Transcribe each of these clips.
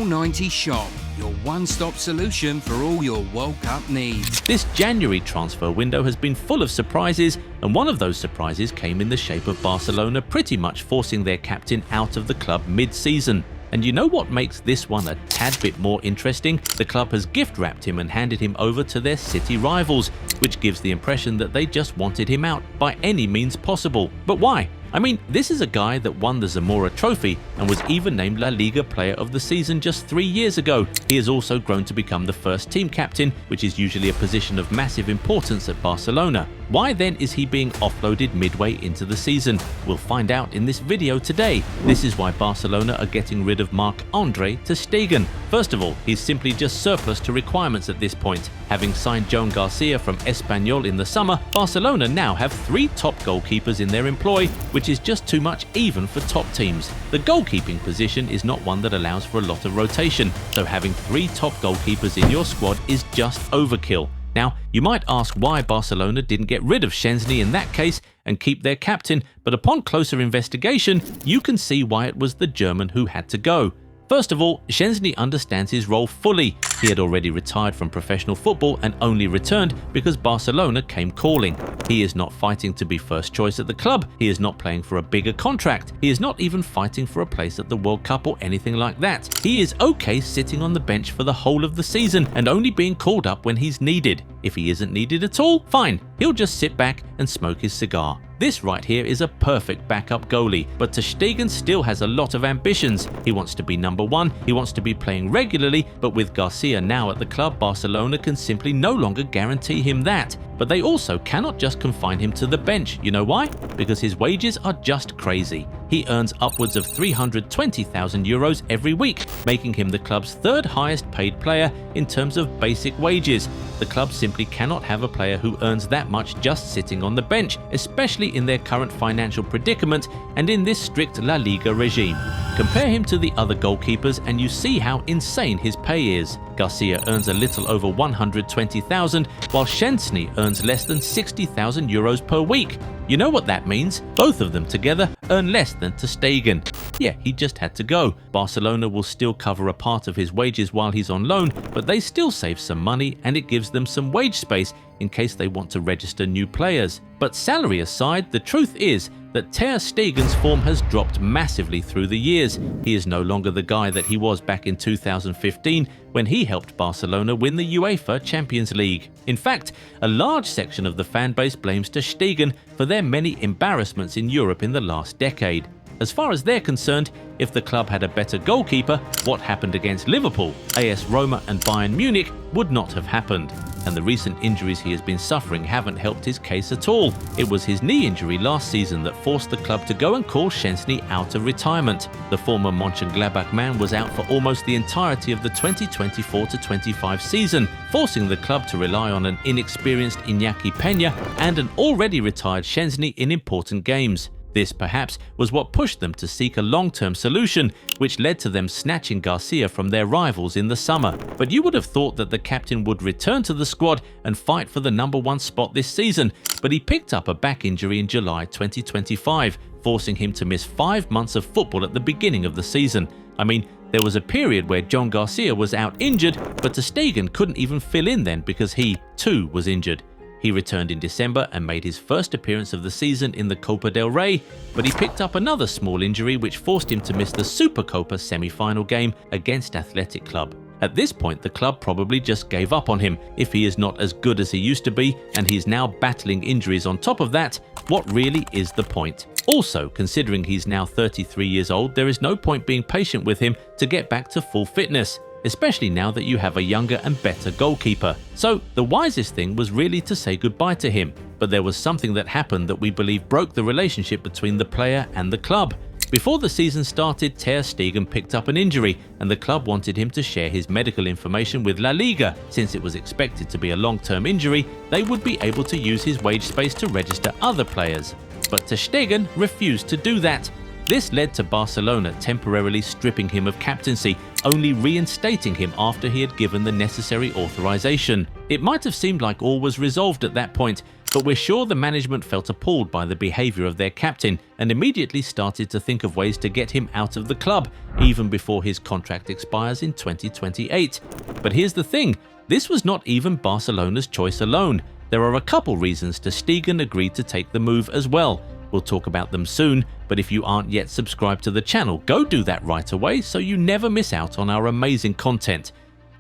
Football90 Shop, your one-stop solution for all your World Cup needs. This January transfer window has been full of surprises, and one of those surprises came in the shape of Barcelona pretty much forcing their captain out of the club mid-season. And you know what makes this one a tad bit more interesting? The club has gift-wrapped him and handed him over to their city rivals, which gives the impression that they just wanted him out by any means possible. But why? I mean, this is a guy that won the Zamora Trophy and was even named La Liga Player of the Season just 3 years ago. He has also grown to become the first team captain, which is usually a position of massive importance at Barcelona. Why then is he being offloaded midway into the season? We'll find out in this video today. This is why Barcelona are getting rid of Marc André Ter Stegen. First of all, he's simply just surplus to requirements at this point. Having signed Joan Garcia from Espanyol in the summer, Barcelona now have 3 top goalkeepers in their employ, which is just too much even for top teams. The goalkeeping position is not one that allows for a lot of rotation, so having 3 top goalkeepers in your squad is just overkill. Now, you might ask why Barcelona didn't get rid of Szczęsny in that case and keep their captain, but upon closer investigation, you can see why it was the German who had to go. First of all, Szczęsny understands his role fully. He had already retired from professional football and only returned because Barcelona came calling. He is not fighting to be first choice at the club, he is not playing for a bigger contract, he is not even fighting for a place at the World Cup or anything like that. He is okay sitting on the bench for the whole of the season and only being called up when he's needed. If he isn't needed at all, fine, he'll just sit back and smoke his cigar. This right here is a perfect backup goalie, but Ter Stegen still has a lot of ambitions. He wants to be number 1, he wants to be playing regularly, but with Garcia now at the club, Barcelona can simply no longer guarantee him that. But they also cannot just confine him to the bench. You know why? Because his wages are just crazy. He earns upwards of 320,000 euros every week, making him the club's 3rd highest paid player in terms of basic wages. The club simply cannot have a player who earns that much just sitting on the bench, especially in their current financial predicament and in this strict La Liga regime. Compare him to the other goalkeepers and you see how insane his pay is. Garcia earns a little over 120,000, while Szczęsny earns less than 60,000 euros per week. You know what that means? Both of them together earn less than Ter Stegen. Yeah, he just had to go. Barcelona will still cover a part of his wages while he's on loan, but they still save some money and it gives them some wage space in case they want to register new players. But salary aside, the truth is that Ter Stegen's form has dropped massively through the years. He is no longer the guy that he was back in 2015 when he helped Barcelona win the UEFA Champions League. In fact, a large section of the fan base blames Ter Stegen for their many embarrassments in Europe in the last decade. As far as they're concerned, if the club had a better goalkeeper, what happened against Liverpool, AS Roma and Bayern Munich would not have happened. And the recent injuries he has been suffering haven't helped his case at all. It was his knee injury last season that forced the club to go and call Szczęsny out of retirement. The former Mönchengladbach man was out for almost the entirety of the 2024-25 season, forcing the club to rely on an inexperienced Iñaki Peña and an already retired Szczęsny in important games. This perhaps was what pushed them to seek a long-term solution, which led to them snatching Garcia from their rivals in the summer. But you would have thought that the captain would return to the squad and fight for the number 1 spot this season, but he picked up a back injury in July 2025, forcing him to miss 5 months of football at the beginning of the season. I mean, there was a period where Joan Garcia was out injured, but Ter Stegen couldn't even fill in then because he, too, was injured. He returned in December and made his first appearance of the season in the Copa del Rey, but he picked up another small injury which forced him to miss the Supercopa semi-final game against Athletic Club. At this point, the club probably just gave up on him. If he is not as good as he used to be and he's now battling injuries on top of that, what really is the point? Also, considering he's now 33 years old, there is no point being patient with him to get back to full fitness, especially now that you have a younger and better goalkeeper. So the wisest thing was really to say goodbye to him. But there was something that happened that we believe broke the relationship between the player and the club. Before the season started, Ter Stegen picked up an injury and the club wanted him to share his medical information with La Liga. Since it was expected to be a long-term injury, they would be able to use his wage space to register other players. But Ter Stegen refused to do that. This led to Barcelona temporarily stripping him of captaincy, only reinstating him after he had given the necessary authorization. It might have seemed like all was resolved at that point, but we're sure the management felt appalled by the behaviour of their captain and immediately started to think of ways to get him out of the club, even before his contract expires in 2028. But here's the thing, this was not even Barcelona's choice alone. There are a couple reasons Ter Stegen agreed to take the move as well. We'll talk about them soon, but if you aren't yet subscribed to the channel, go do that right away so you never miss out on our amazing content.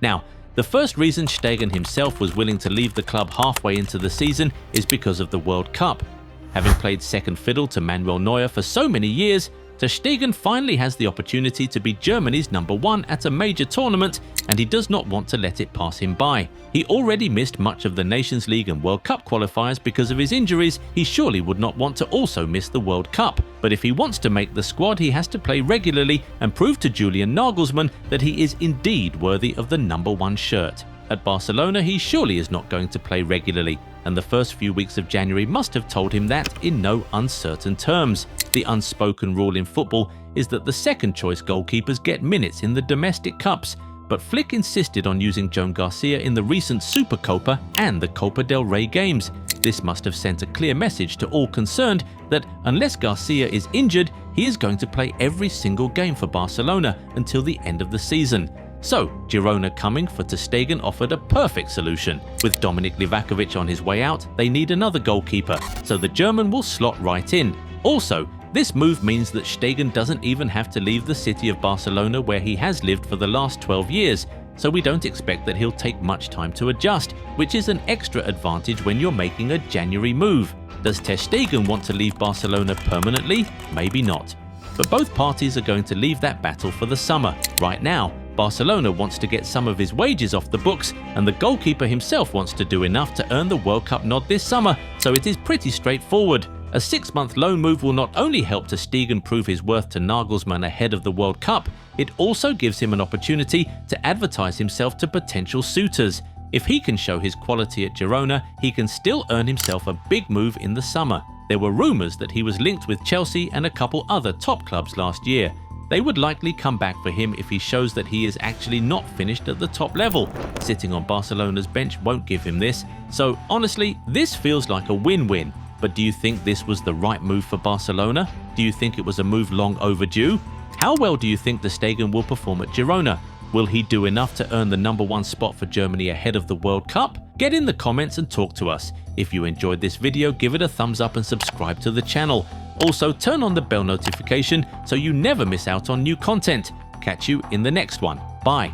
Now, the first reason Stegen himself was willing to leave the club halfway into the season is because of the World Cup. Having played second fiddle to Manuel Neuer for so many years, Ter Stegen finally has the opportunity to be Germany's #1 at a major tournament, and he does not want to let it pass him by. He already missed much of the Nations League and World Cup qualifiers because of his injuries. He surely would not want to also miss the World Cup. But if he wants to make the squad, he has to play regularly and prove to Julian Nagelsmann that he is indeed worthy of the #1 shirt. At Barcelona, he surely is not going to play regularly, and the first few weeks of January must have told him that in no uncertain terms. The unspoken rule in football is that the second choice goalkeepers get minutes in the domestic cups, but Flick insisted on using Joan Garcia in the recent Supercopa and the Copa del Rey games. This must have sent a clear message to all concerned that unless Garcia is injured, he is going to play every single game for Barcelona until the end of the season. So, Girona coming for Ter Stegen offered a perfect solution. With Dominik Livakovic on his way out, they need another goalkeeper, so the German will slot right in. Also, this move means that Stegen doesn't even have to leave the city of Barcelona where he has lived for the last 12 years, so we don't expect that he'll take much time to adjust, which is an extra advantage when you're making a January move. Does Ter Stegen want to leave Barcelona permanently? Maybe not. But both parties are going to leave that battle for the summer. Right now, Barcelona wants to get some of his wages off the books, and the goalkeeper himself wants to do enough to earn the World Cup nod this summer, so it is pretty straightforward. A 6-month loan move will not only help Ter Stegen prove his worth to Nagelsmann ahead of the World Cup, it also gives him an opportunity to advertise himself to potential suitors. If he can show his quality at Girona, he can still earn himself a big move in the summer. There were rumours that he was linked with Chelsea and a couple other top clubs last year. They would likely come back for him if he shows that he is actually not finished at the top level. Sitting on Barcelona's bench won't give him this, so honestly, this feels like a win-win. But do you think this was the right move for Barcelona? Do you think it was a move long overdue? How well do you think Ter Stegen will perform at Girona? Will he do enough to earn the #1 spot for Germany ahead of the World Cup? Get in the comments and talk to us. If you enjoyed this video, give it a thumbs up and subscribe to the channel. Also, turn on the bell notification so you never miss out on new content. Catch you in the next one. Bye.